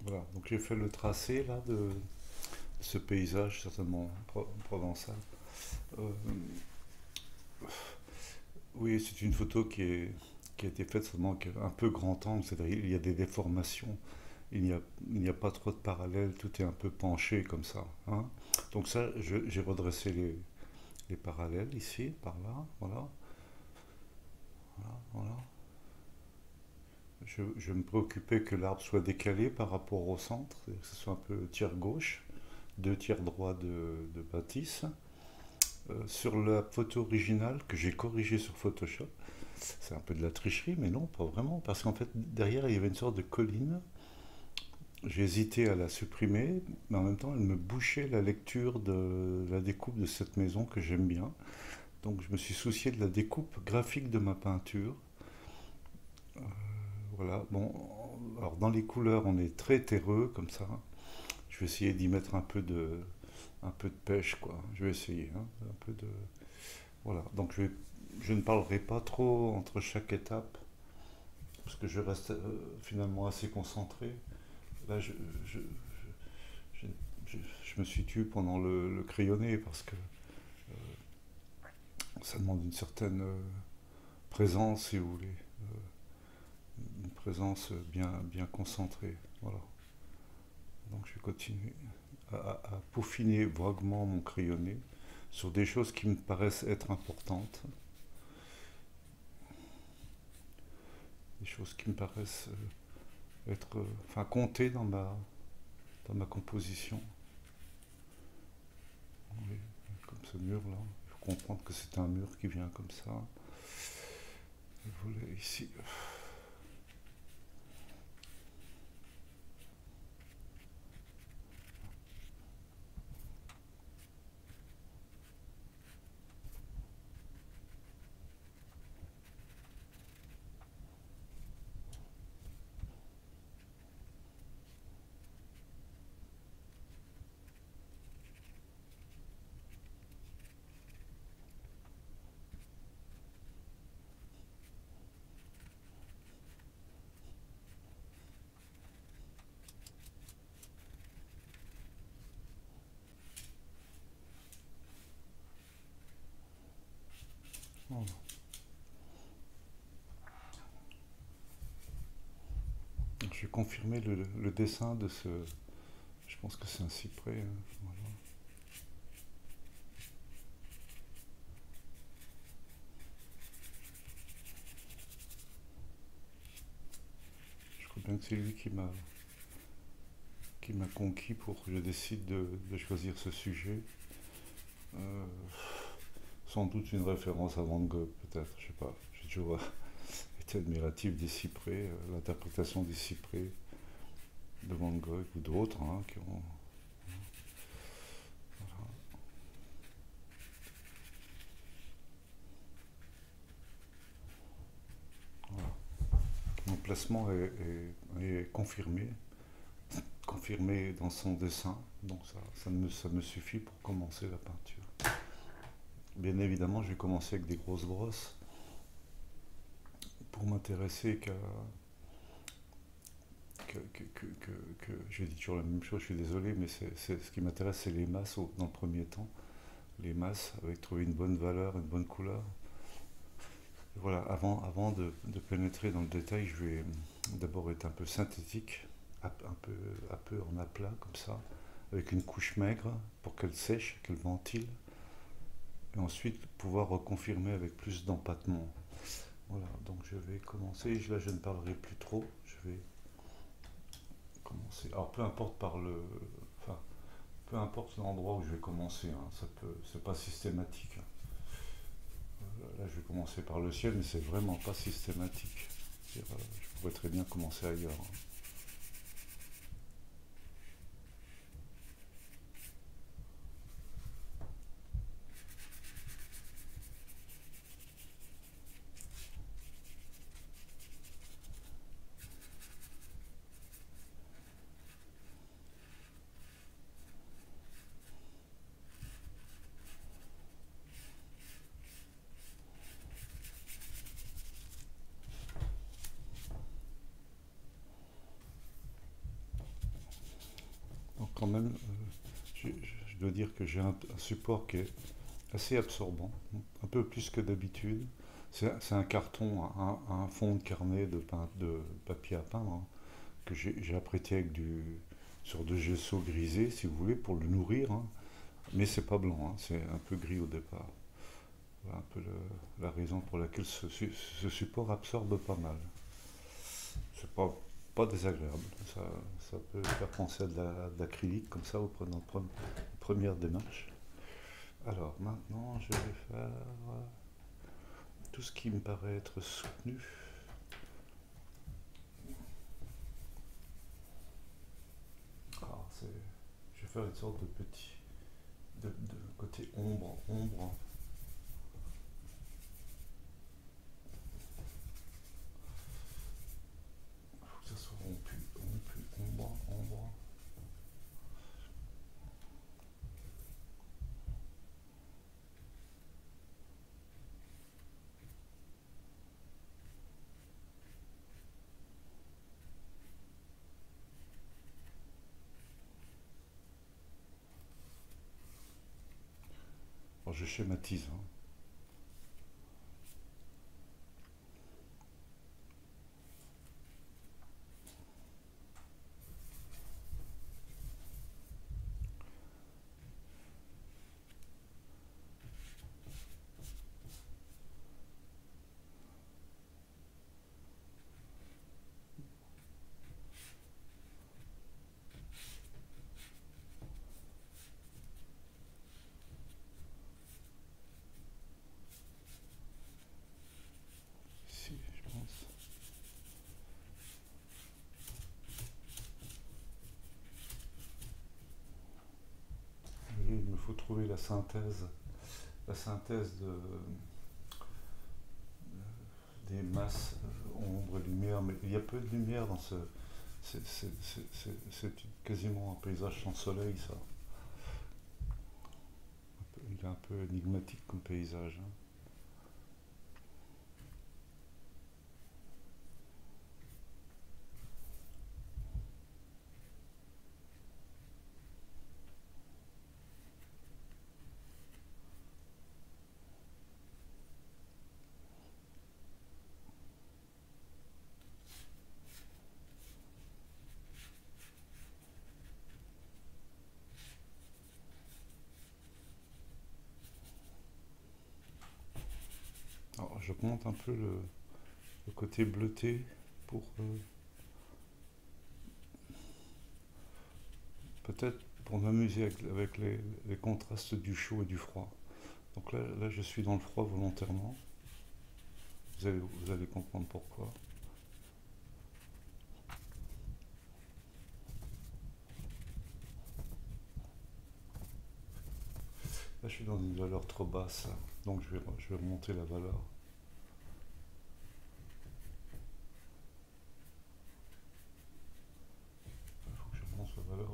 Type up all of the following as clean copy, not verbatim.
Voilà, donc j'ai fait le tracé là de ce paysage certainement provençal. Euh, oui, c'est une photo qui a été faite seulement avec un peu grand angle, c'est-à-dire il y a des déformations, il n'y a pas trop de parallèles, tout est un peu penché comme ça, hein. Donc ça, j'ai redressé les parallèles ici, par là, voilà, voilà, voilà. Je me préoccupais que l'arbre soit décalé par rapport au centre, que ce soit un peu tiers gauche, deux tiers droit de bâtisse. Sur la photo originale que j'ai corrigée sur Photoshop, c'est un peu de la tricherie, mais non, pas vraiment, parce qu'en fait, derrière, il y avait une sorte de colline. J'ai hésité à la supprimer, mais en même temps, elle me bouchait la lecture de la découpe de cette maison que j'aime bien. Donc, je me suis soucié de la découpe graphique de ma peinture. Voilà, bon, alors dans les couleurs, on est très terreux comme ça. Je vais essayer d'y mettre un peu de pêche, quoi. Je vais essayer, hein, un peu de, voilà. Donc, je ne parlerai pas trop entre chaque étape, parce que je reste finalement assez concentré. Là, je, je, je me suis tué pendant le crayonné, parce que ça demande une certaine présence, si vous voulez, une présence bien concentrée. Voilà. Donc, je vais continuer à peaufiner vaguement mon crayonné sur des choses qui me paraissent être importantes, des choses qui me paraissent être, enfin, compter dans ma composition. Oui, comme ce mur-là. Il faut comprendre que c'est un mur qui vient comme ça. Et voilà, ici. Voilà. Je vais confirmer le dessin de ce. Je pense que c'est un cyprès, hein. Voilà. Je crois bien que c'est lui qui m'a conquis pour que je décide de choisir ce sujet. Euh, Sans doute une référence à Van Gogh, peut-être, je sais pas. J'ai toujours été admiratif des cyprès, l'interprétation des cyprès de Van Gogh ou d'autres, hein, qui ont. Voilà. Mon placement est confirmé dans son dessin, donc ça me suffit pour commencer la peinture. Bien évidemment, je vais commencer avec des grosses brosses pour m'intéresser je dis toujours la même chose, je suis désolé, mais ce qui m'intéresse, c'est les masses dans le premier temps. Les masses, avec trouver une bonne valeur, une bonne couleur. Et voilà, avant de pénétrer dans le détail, je vais d'abord être un peu synthétique, un peu en aplat, comme ça, avec une couche maigre pour qu'elle sèche, qu'elle ventile, et ensuite pouvoir reconfirmer avec plus d'empattement. Voilà, donc je vais commencer. Là, je ne parlerai plus trop. Je vais commencer. Alors, peu importe enfin, peu importe l'endroit où je vais commencer, hein, c'est pas systématique. Là, je vais commencer par le ciel, mais c'est vraiment pas systématique. Je pourrais très bien commencer ailleurs, hein. Donc quand même, je dois dire que j'ai un support qui est assez absorbant, un peu plus que d'habitude. C'est un carton, un fond de carnet de papier à peindre, hein, que j'ai apprêté avec sur de gesso grisé, si vous voulez, pour le nourrir, hein. Mais c'est pas blanc, hein, c'est un peu gris au départ. Voilà un peu la raison pour laquelle ce support absorbe pas mal. C'est pas désagréable. Ça, ça peut faire penser à de l'acrylique comme ça dans la première démarche. Alors maintenant, je vais faire tout ce qui me paraît être soutenu. Alors, je vais faire une sorte de petit de côté ombre. Il faut que ça soit rompu, ombre. Alors, je schématise, hein. Ici, je pense. Et il me faut trouver la synthèse des masses ombre et lumière, mais il y a peu de lumière dans ce. C'est quasiment un paysage sans soleil, ça. Il est un peu énigmatique comme paysage, hein. Alors, j'augmente un peu le côté bleuté pour peut-être pour m'amuser avec les contrastes du chaud et du froid. Donc là, je suis dans le froid volontairement. Vous allez comprendre pourquoi. Là, je suis dans une valeur trop basse, donc je vais remonter la valeur. Il faut que je remonte la valeur.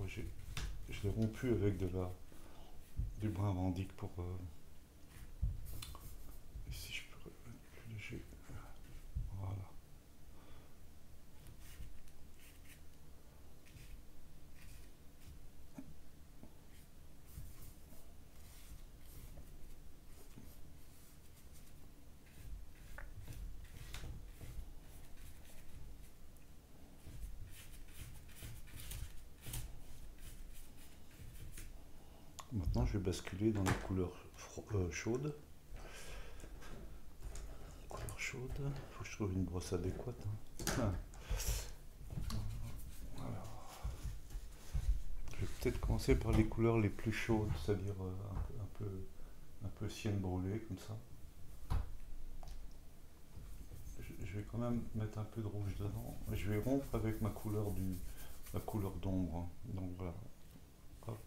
Je l'ai rompu avec du brin vandique pour. Si je peux plus léger. Voilà. Maintenant, je vais basculer dans les couleurs chaudes. Couleurs chaudes. Il faut que je trouve une brosse adéquate, hein. Alors, je vais peut-être commencer par les couleurs les plus chaudes, c'est-à-dire un peu ciel brûlé, comme ça. Je vais quand même mettre un peu de rouge dedans. Je vais rompre avec ma couleur d'ombre, hein. Donc voilà. Hop.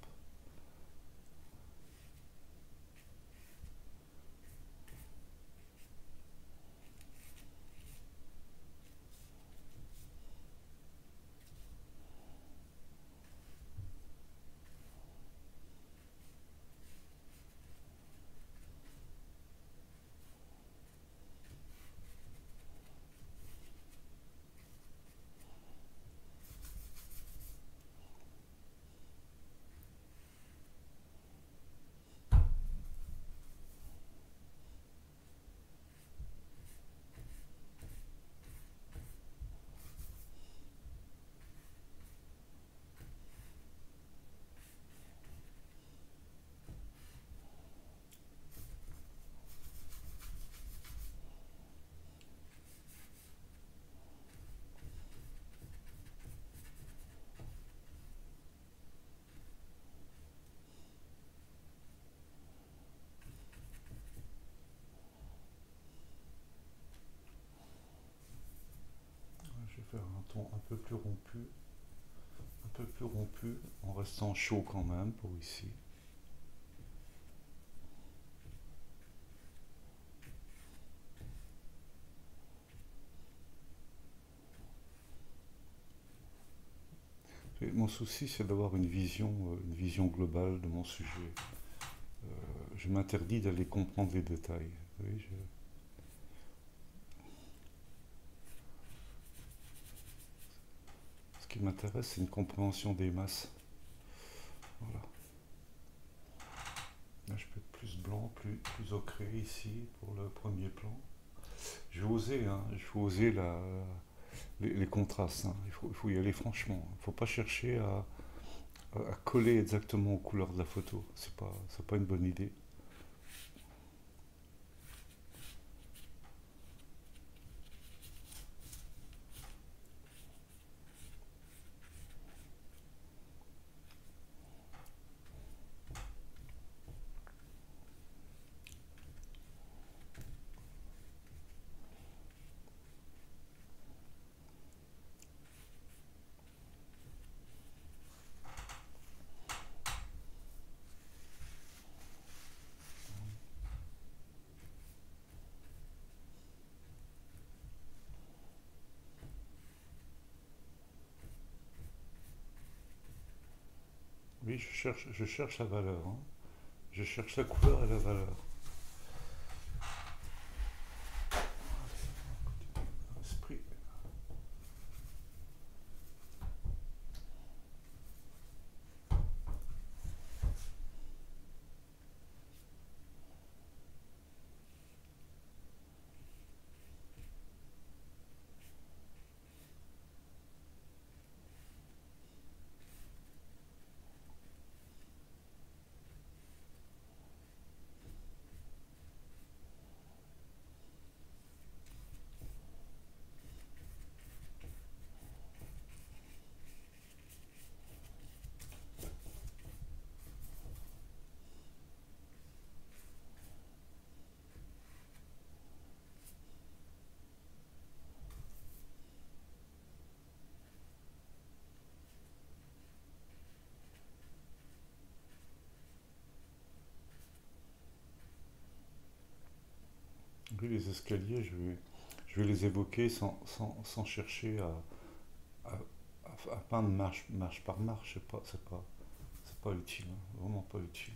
ton un peu plus rompu, en restant chaud quand même pour ici. Et mon souci, c'est d'avoir une vision globale de mon sujet. Je m'interdis d'aller comprendre les détails. Oui, ce qui m'intéresse, c'est une compréhension des masses. Voilà. Là, je peux être plus blanc, plus ocré ici pour le premier plan. Je vais oser, hein, je vais oser les contrastes. Hein. Il faut y aller franchement. Il ne faut pas chercher à coller exactement aux couleurs de la photo. C'est pas une bonne idée. Oui, je cherche la valeur. Hein. Je cherche la couleur et la valeur. Esprit. Oui, les escaliers, je vais les évoquer sans chercher à, à peindre marche par marche. C'est pas utile. Hein. Vraiment pas utile.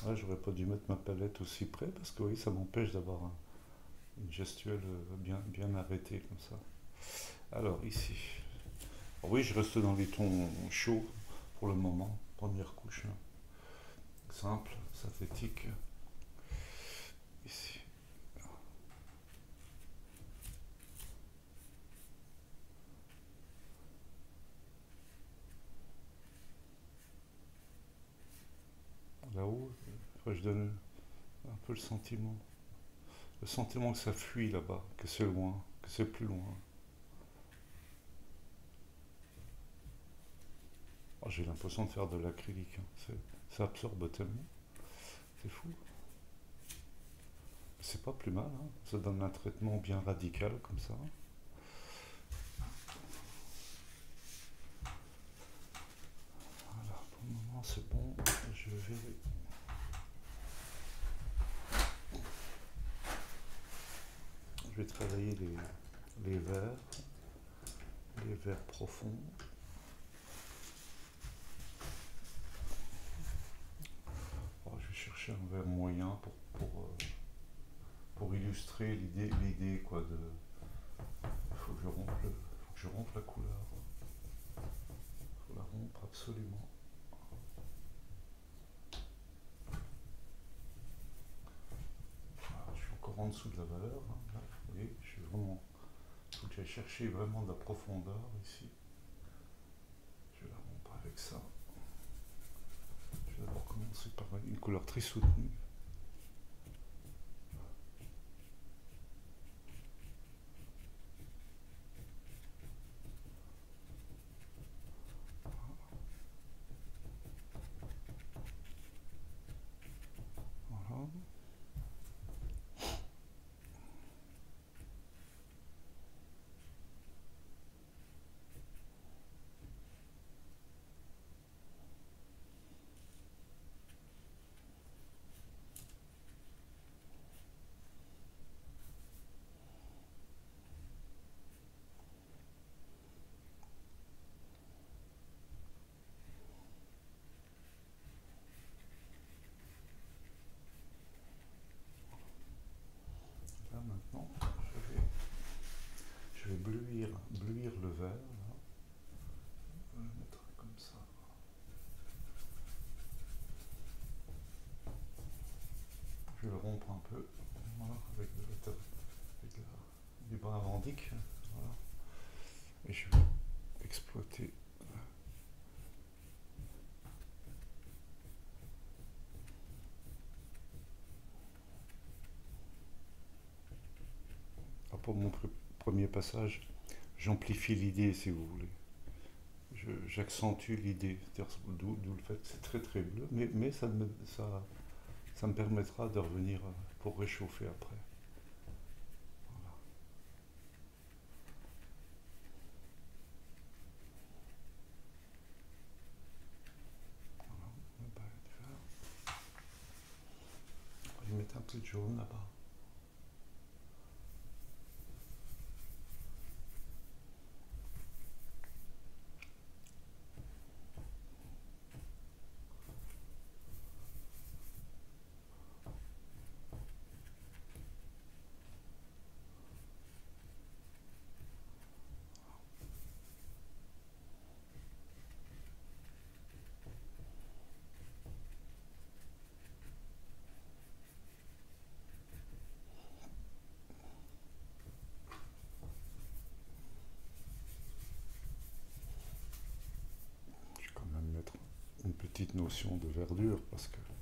Ah, j'aurais pas dû mettre ma palette aussi près parce que oui, ça m'empêche d'avoir une gestuelle bien arrêtée comme ça. Alors ici. Alors, oui, je reste dans les tons chauds pour le moment. Première couche. Hein. Simple, synthétique. Ici. Là-haut, je donne un peu le sentiment. Le sentiment que ça fuit là-bas, que c'est loin, que c'est plus loin. Oh, j'ai l'impression de faire de l'acrylique. Hein. Ça absorbe tellement. C'est fou. C'est pas plus mal. Hein. Ça donne un traitement bien radical comme ça. Voilà, pour le moment c'est bon. Je vais travailler les verts profonds. Oh, je vais chercher un vert moyen pour illustrer l'idée quoi de. Il faut que je rompe la couleur. Il faut la rompre absolument. Je suis encore en dessous de la valeur. Hein. Là, vous voyez, je suis vraiment. Il faut que j'aille chercher vraiment de la profondeur ici. Je vais la rompre avec ça. Je vais d'abord commencer c'est pareil, une couleur très soutenue. Voilà. Là maintenant, je vais bluir le verre. Là. Je vais le mettre comme ça. Je vais le rompre un peu, voilà, avec, du brin amandique. Voilà. Et je vais exploiter. Ah, pour mon premier passage, j'amplifie l'idée, si vous voulez. J'accentue l'idée, d'où le fait que c'est très très bleu, mais ça me permettra de revenir pour réchauffer après. Voilà. Voilà. Ben, je vais mettre un peu de jaune là-bas. Je vais quand même mettre une petite notion de verdure parce que voilà.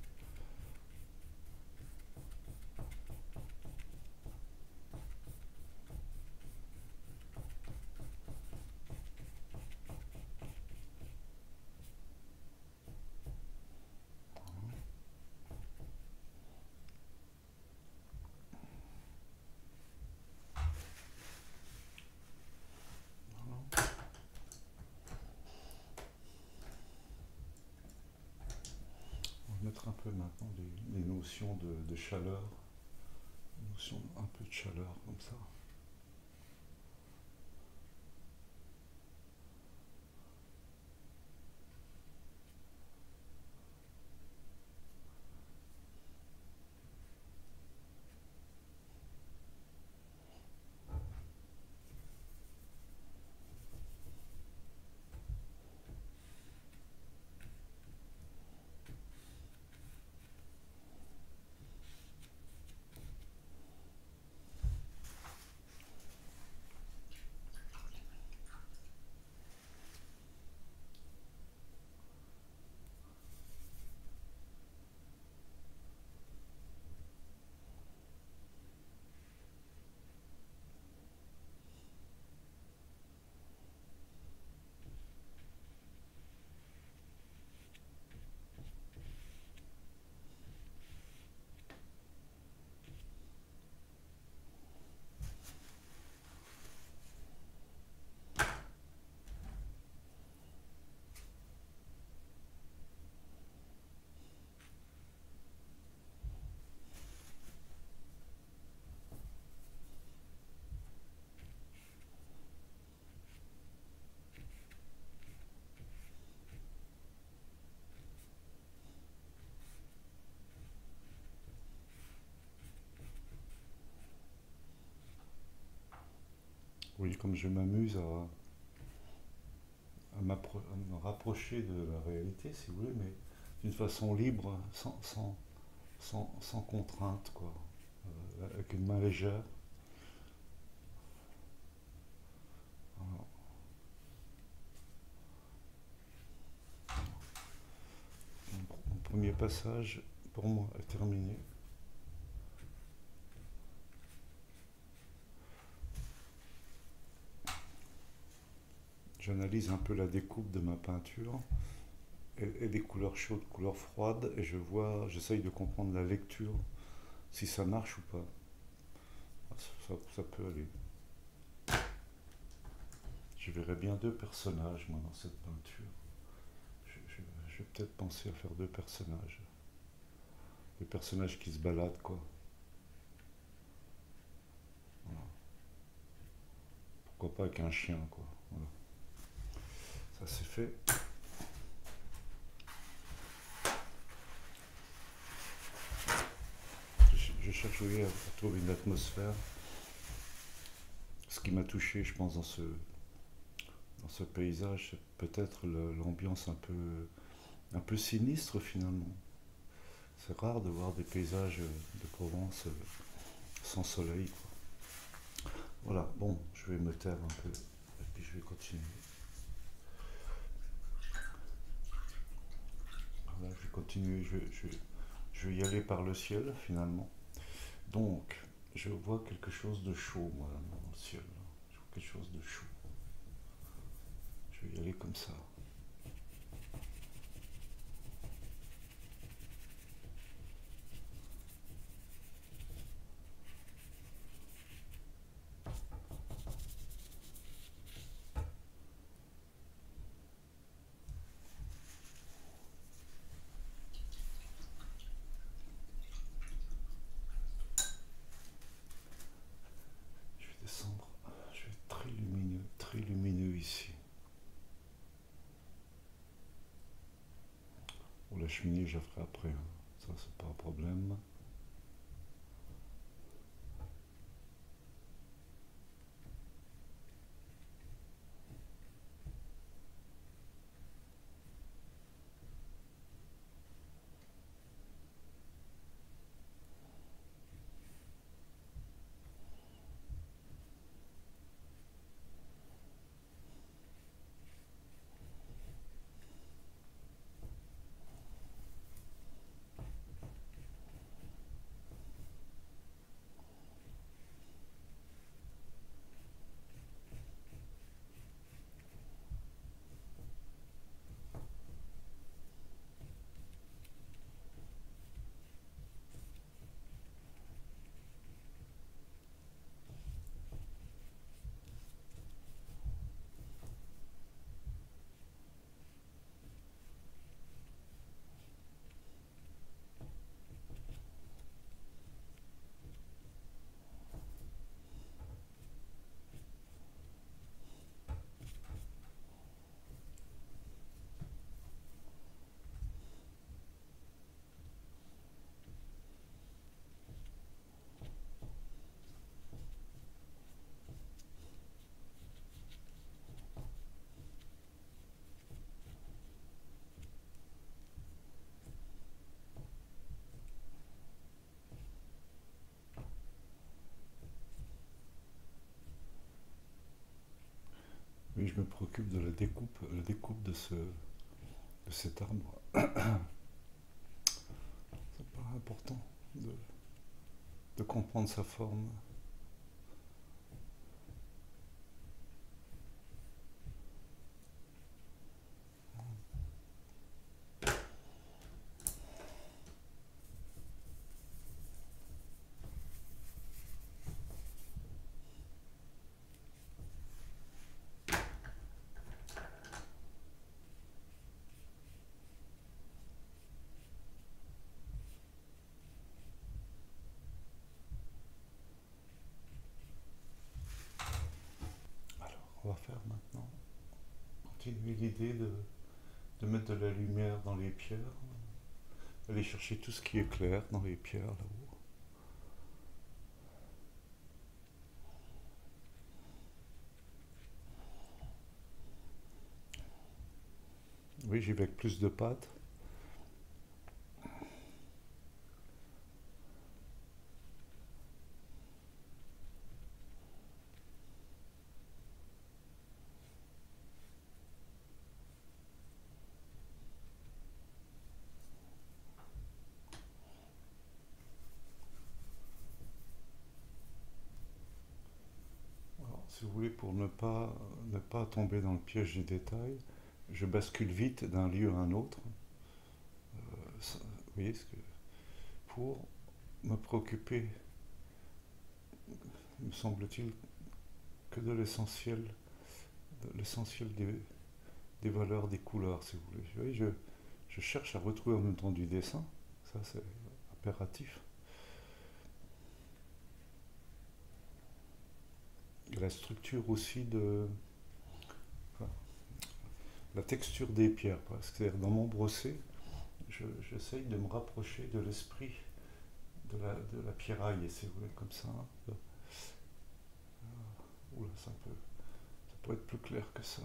On va mettre un peu maintenant des notions de chaleur, notion un peu de chaleur comme ça. Oui, comme je m'amuse à me rapprocher de la réalité, si vous voulez, mais d'une façon libre, sans contrainte, quoi. Avec une main légère. Voilà. Mon premier passage, pour moi, est terminé. J'analyse un peu la découpe de ma peinture et les couleurs chaudes, couleurs froides, et j'essaye de comprendre la lecture, si ça marche ou pas. Ça peut aller. Je verrais bien deux personnages, moi, dans cette peinture. Je vais peut-être penser à faire deux personnages. Des personnages qui se baladent, quoi. Voilà. Pourquoi pas avec un chien, quoi. Voilà. Ça c'est fait. Je cherche à trouver une atmosphère. Ce qui m'a touché, je pense, dans ce paysage, c'est peut-être l'ambiance un peu sinistre, finalement. C'est rare de voir des paysages de Provence sans soleil, quoi. Voilà, bon, je vais me taire un peu, et puis je vais continuer. Voilà, je vais continuer, je vais y aller par le ciel, finalement. Donc, je vois quelque chose de chaud, moi, dans le ciel. Je vois quelque chose de chaud. Je vais y aller comme ça. Je vais descendre. Je vais être très lumineux ici. Bon, la cheminée, je la ferai après, hein. Ça, c'est pas un problème. Oui, je me préoccupe de la découpe de cet arbre. Ça paraît important de comprendre sa forme. On va faire maintenant continuer l'idée de mettre de la lumière dans les pierres, aller chercher tout ce qui est clair dans les pierres là-haut. Oui, j'y vais avec plus de pâte. si vous voulez, pour ne pas tomber dans le piège des détails, je bascule vite d'un lieu à un autre. Vous voyez, pour me préoccuper, me semble-t-il, que de l'essentiel des valeurs, des couleurs, si vous voulez. Vous voyez, je cherche à retrouver en même temps du dessin, ça c'est impératif. Et la structure aussi enfin, la texture des pierres, c'est-à-dire dans mon brossé, j'essaye de me rapprocher de l'esprit de la pierraille, si vous voulez, comme ça. Oula, ça peut être plus clair que ça.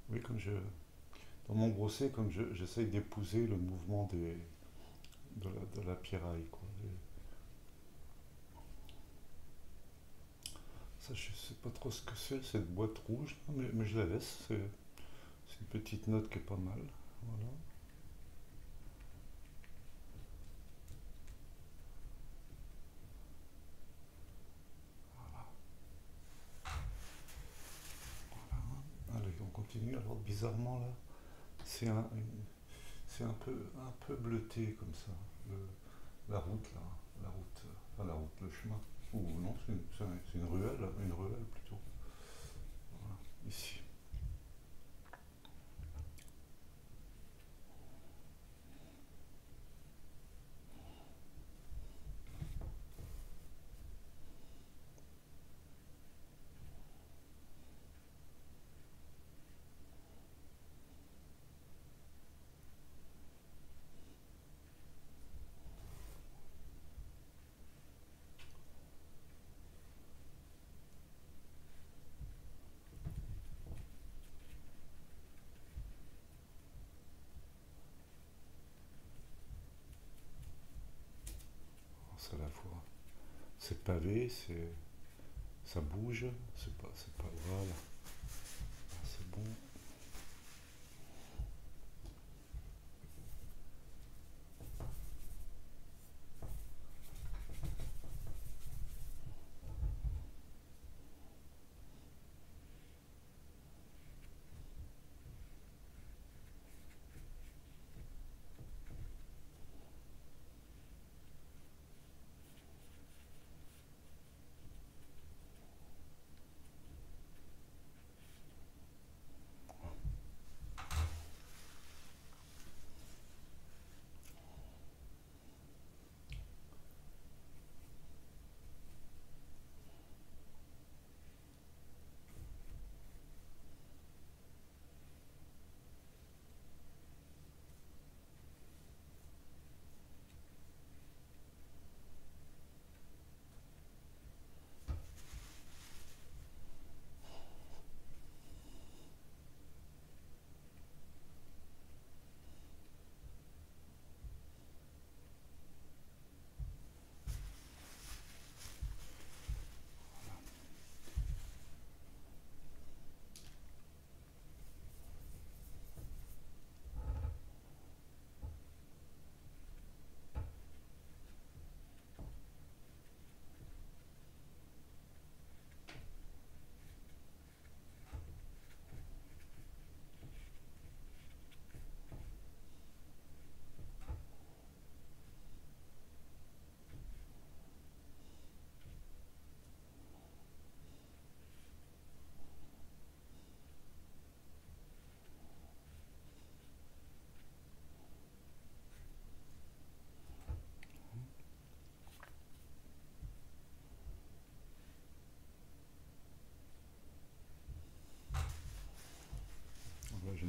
Oui, dans mon brossé, comme j'essaye d'épouser le mouvement de la pierraille, quoi. Ça, je sais pas trop ce que c'est, cette boîte rouge, mais je la laisse. C'est une petite note qui est pas mal. Voilà. Allez, on continue. Alors, bizarrement, là, c'est un peu bleuté comme ça. La route, là. La route, enfin la route, le chemin. Ou non, c'est une ruelle plutôt. Voilà, ici. C'est à la fois. C'est pavé, ça bouge, c'est pas, voilà. C'est bon.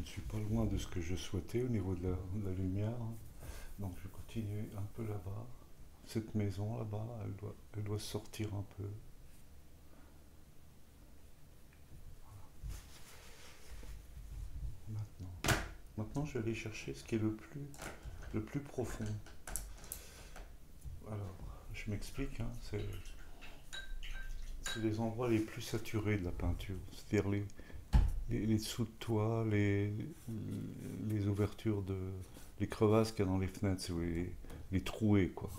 suis pas loin de ce que je souhaitais au niveau de la lumière. Donc je continue un peu là-bas. Cette maison là-bas, elle doit sortir un peu. Maintenant, maintenant je vais aller chercher ce qui est le plus profond. Alors, je m'explique, hein, c'est les endroits les plus saturés de la peinture. C'est-à-dire les dessous de toit, les ouvertures les crevasses qu'il y a dans les fenêtres, les trouées, quoi.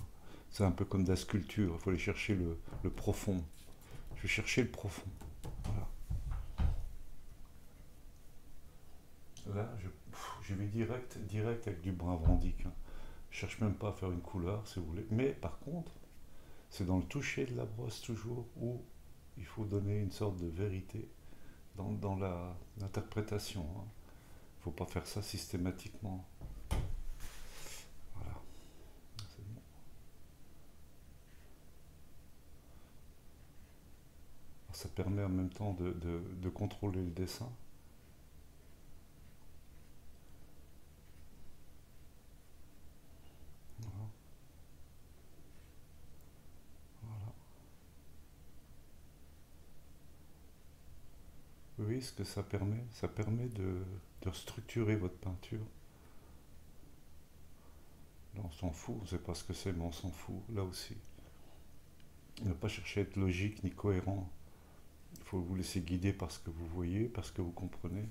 C'est un peu comme de la sculpture, il faut aller chercher le profond. Je vais chercher le profond. Voilà. Là, je vais direct avec du brun vandyck, hein. Je cherche même pas à faire une couleur, si vous voulez. Mais par contre, c'est dans le toucher de la brosse toujours où il faut donner une sorte de vérité dans l'interprétation, hein. Il ne faut pas faire ça systématiquement. Voilà, c'est bon. Ça permet en même temps de contrôler le dessin. Voilà, voilà. Oui, ce que ça permet de structurer votre peinture. Là, on s'en fout, on ne sait pas ce que c'est, mais on s'en fout, là aussi. Ne pas chercher à être logique ni cohérent. Il faut vous laisser guider par ce que vous voyez, par ce que vous comprenez.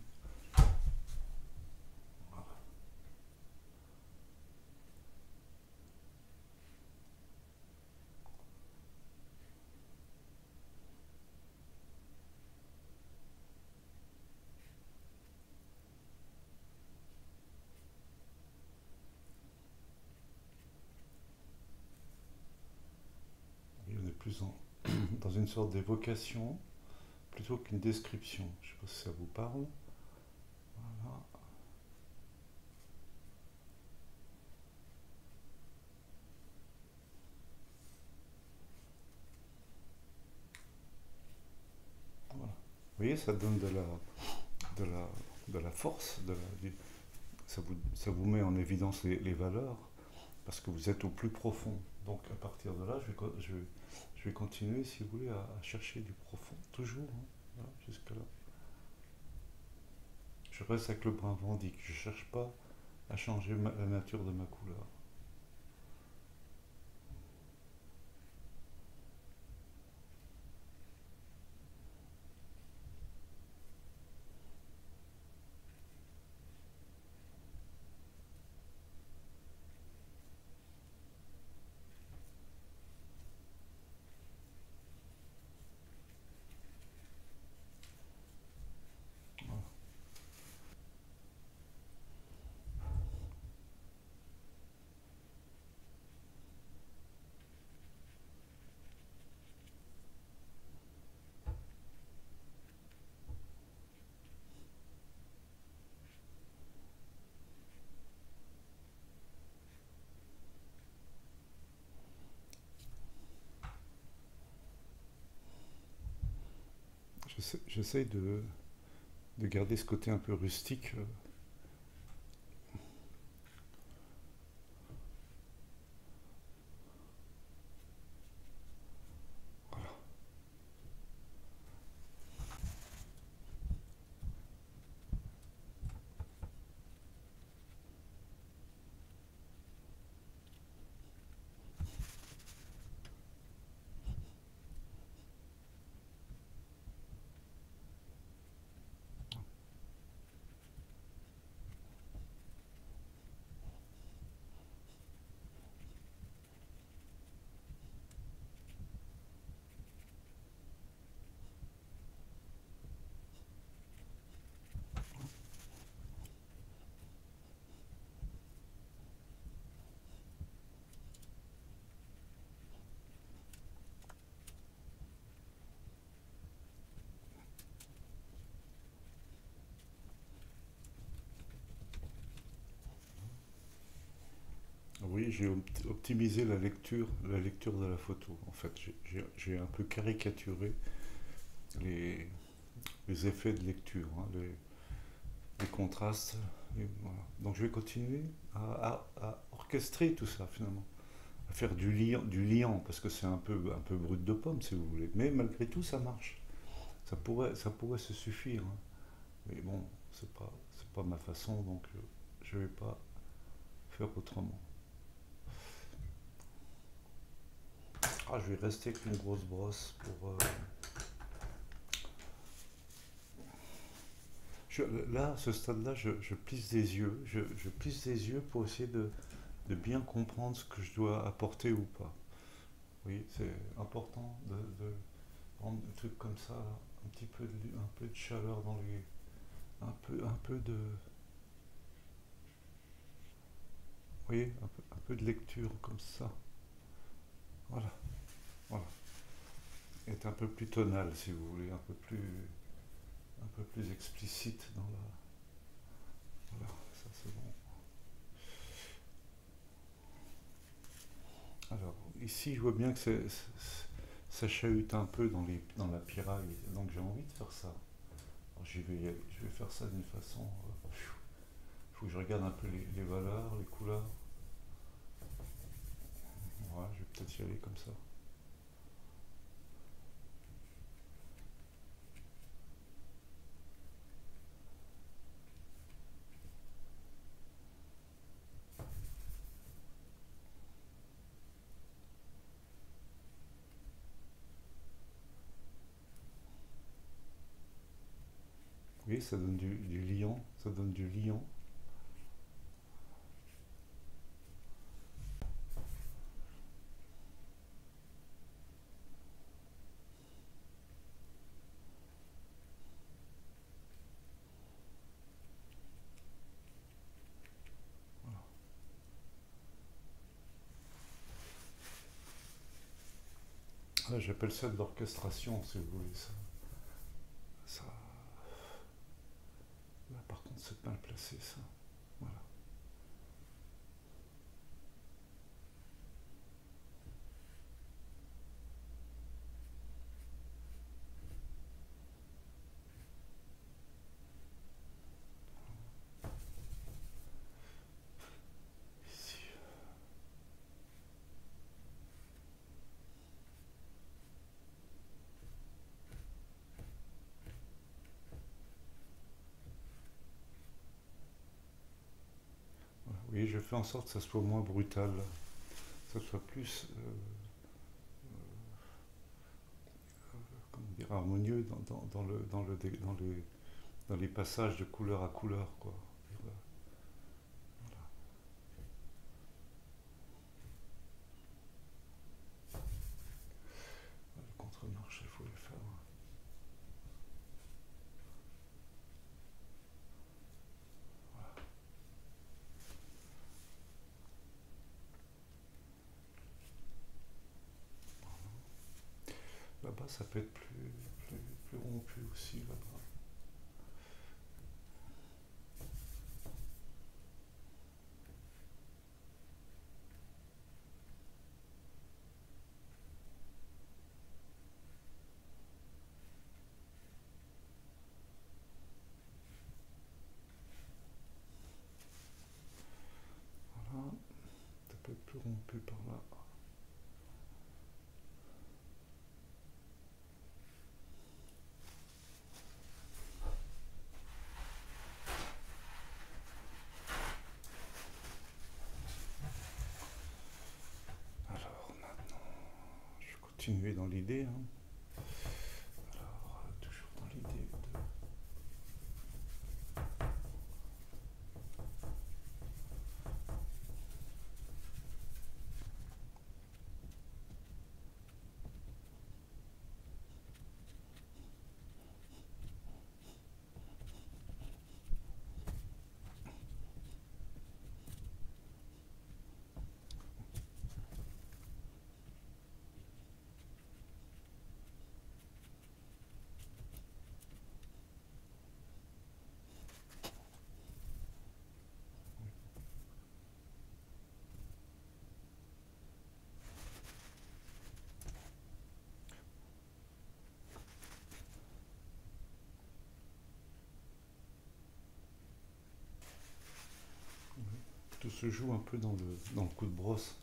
Et on est plus dans une sorte d'évocation plutôt qu'une description. Je ne sais pas si ça vous parle. Voilà. Voilà. Vous voyez, ça donne de la, de la force, ça vous met en évidence les valeurs, parce que vous êtes au plus profond. Donc à partir de là, je vais continuer, si vous voulez, à chercher du profond, toujours, hein, voilà, jusque-là. Je reste avec le brin vandyck, je ne cherche pas à changer la nature de ma couleur. Voilà. J'essaye de garder ce côté un peu rustique. Voilà. Oui, j'ai optimisé la lecture de la photo. En fait, j'ai un peu caricaturé les, les effets de lecture, hein, des contrastes. Et voilà. Donc je vais continuer à orchestrer tout ça finalement, à faire du liant parce que c'est un peu brut de pomme si vous voulez. Mais malgré tout, ça marche. Ça pourrait se suffire, hein. Mais bon, c'est pas ma façon, donc je vais pas faire autrement. Ah, je vais rester avec une grosse brosse pour. Là, à ce stade-là, je plisse des yeux. Je plisse des yeux pour essayer de bien comprendre ce que je dois apporter ou pas. Oui, c'est important de prendre un truc comme ça, là, un peu de chaleur dans les, un peu de, vous voyez, un peu de lecture comme ça. Voilà, voilà. Être un peu plus tonal, si vous voulez, un peu plus explicite dans la. Voilà, ça c'est bon. Alors, ici, je vois bien que ça chahute un peu dans la piraille, donc j'ai envie de faire ça. Alors, je vais faire ça d'une façon. Il faut que je regarde un peu les valeurs, les couleurs. Ouais, je vais peut-être y aller comme ça. Oui, ça donne du liant, ça donne du liant. Ah, j'appelle ça de l'orchestration, si vous voulez. Ça, là, par contre, c'est mal placé, ça. Voilà. Ici. Voilà. Oui, je fais en sorte que ça soit moins brutal, que ça soit plus, comment dire, harmonieux dans les passages de couleur à couleur, quoi. Voilà. Le contre-marché, il faut le faire. Là-bas, ça peut être plus rompu aussi, là-bas. Voilà, ça peut être plus rompu par là. Alors, maintenant, je vais continuer dans l'idée, hein. Alors, toujours dans l'idée de. tout se joue un peu dans le coup de brosse.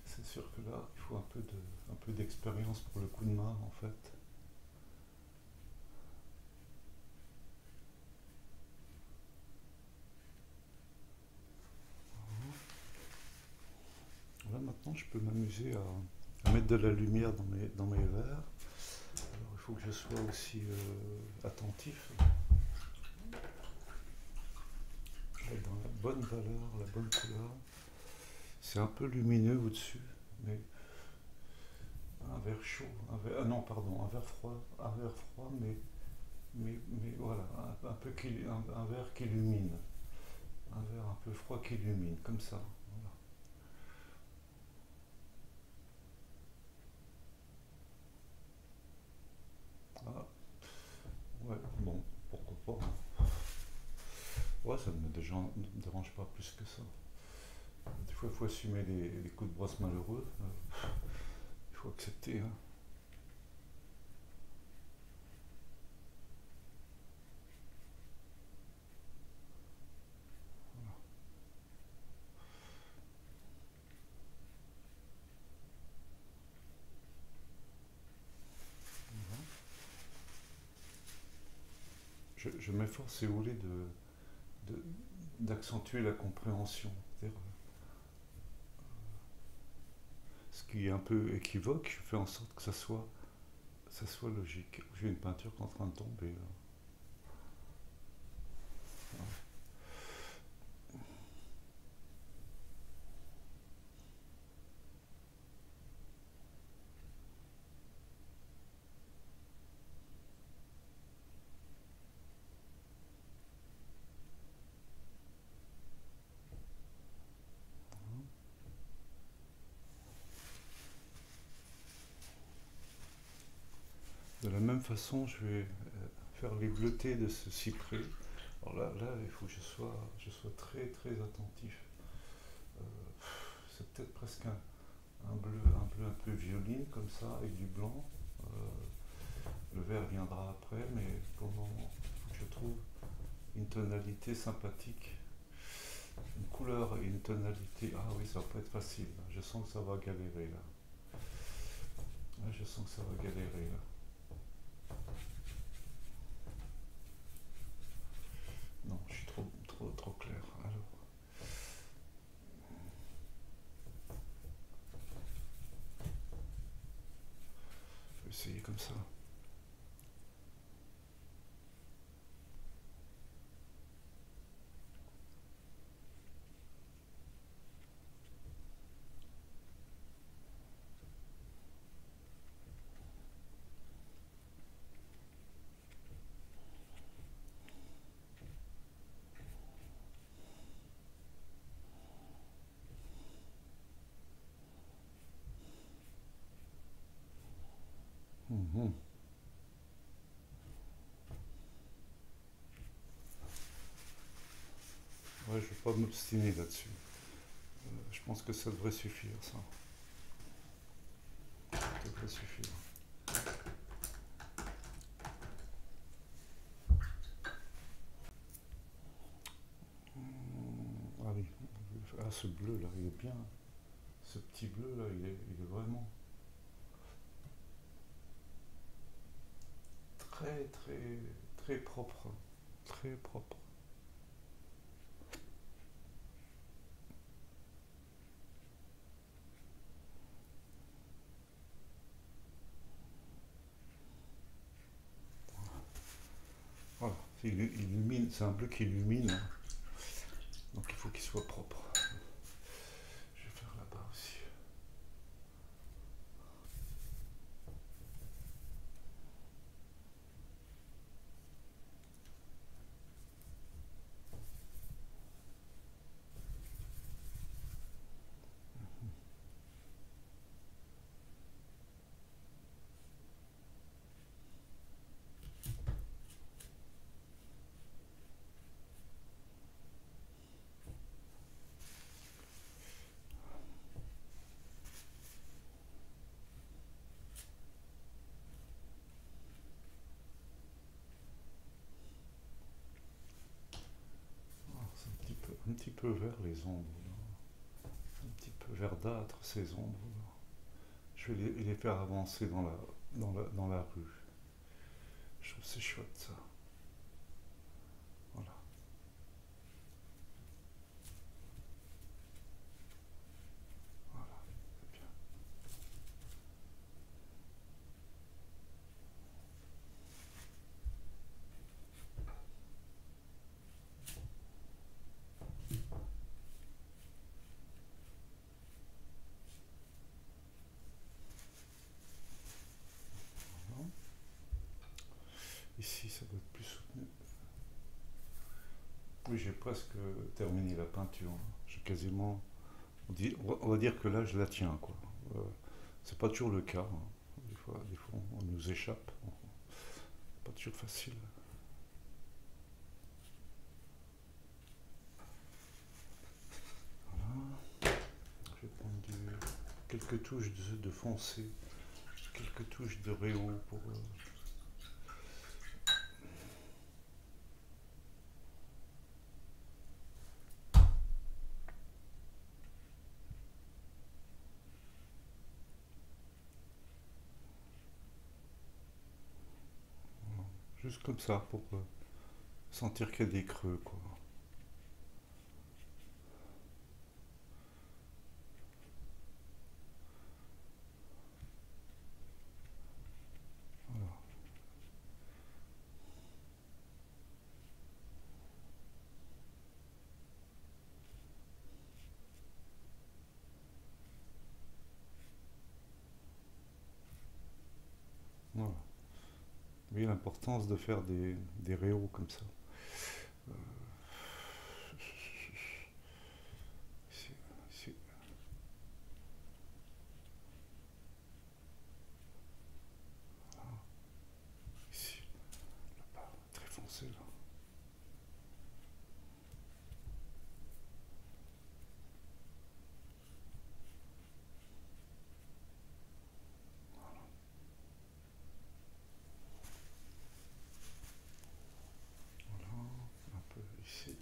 C'est sûr que là, il faut un peu d'expérience pour le coup de main, en fait. Là, maintenant, je peux m'amuser à mettre de la lumière dans mes verres. Alors, il faut que je sois aussi attentif, être dans la bonne valeur, la bonne couleur. C'est un peu lumineux au-dessus, mais un verre chaud, ah non, pardon, un verre froid, mais voilà, un verre qui illumine, un verre un peu froid qui illumine, comme ça. Voilà. Ah, ouais, bon, pourquoi pas. Ouais, ça ne me dérange pas plus que ça. Des fois, il faut assumer les coups de brosse malheureux. Il faut accepter. Hein. Je m'efforce, si vous voulez, de- d'accentuer la compréhension. C'est-à-dire, ce qui est un peu équivoque, je fais en sorte que ça soit logique. J'ai une peinture qui est en train de tomber. Là. De la même façon, je vais faire les bleutés de ce cyprès. Alors là, il faut que je sois très très attentif. Euh, c'est peut-être presque un bleu un peu violine comme ça, avec du blanc. Le vert viendra après, mais pour le moment, il faut que je trouve une tonalité sympathique, une couleur et une tonalité. Ah oui, ça va pas être facile. Là. Je sens que ça va galérer là. Là, je sens que ça va galérer là. Non, je suis trop clair. Alors, je vais essayer comme ça. Mhm. Ouais, je ne vais pas m'obstiner là-dessus. Je pense que ça devrait suffire, ça. Ça devrait suffire. Ah oui. Ah, ce bleu là, il est bien. Ce petit bleu là, il est vraiment très très très propre. Très propre. Voilà. Il illumine, c'est un bleu qui illumine. Hein. Donc il faut qu'il soit propre. Je vais faire là-bas aussi. Ah, c'est un petit peu vert les ombres. un petit peu verdâtres ces ombres. Je vais les faire avancer dans la rue. Je trouve que c'est chouette ça. Voilà. Voilà, c'est bien. Voilà. Ici, ça doit être plus soutenu. Oui, j'ai presque terminé la peinture. J'ai quasiment. On va dire que là, je la tiens, quoi. Euh, c'est pas toujours le cas, hein. Des fois, on nous échappe. Pas toujours facile. Voilà. Je vais prendre quelques touches de foncé, quelques touches de réau pour. Juste comme ça, pour sentir qu'il y a des creux, quoi. Voilà. Voilà. Vous voyez l'importance de faire des réaux comme ça. Euh, ici, ici. Voilà. Ici, là-bas, très foncé là. Voilà, un peu ici.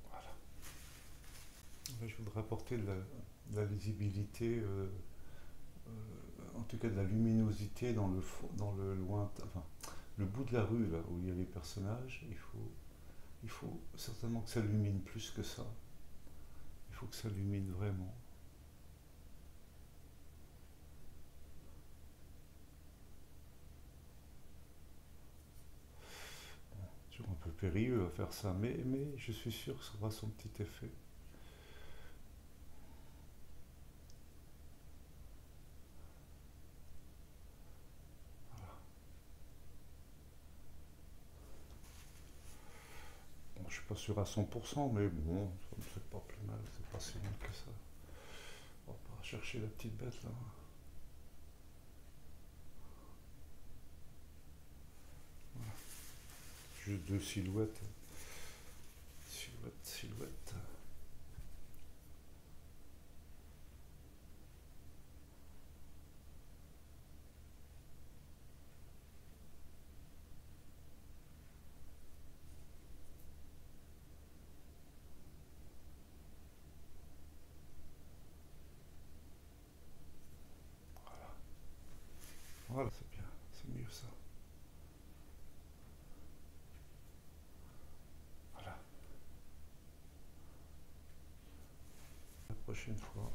Voilà. Là, je voudrais apporter de la lisibilité, en tout cas de la luminosité dans le lointain, enfin, le bout de la rue là où il y a les personnages. Il faut certainement que ça illumine plus que ça. Il faut que ça illumine vraiment. Toujours un peu périlleux à faire ça, mais je suis sûr que ça aura son petit effet. Bon, je suis pas sûr à 100%, mais bon, ça me fait pas plus mal, c'est pas si mal que ça. On va pas chercher la petite bête là. Juste deux silhouettes. Silhouette, silhouette. Voilà, c'est bien, c'est mieux ça. Voilà, la prochaine fois.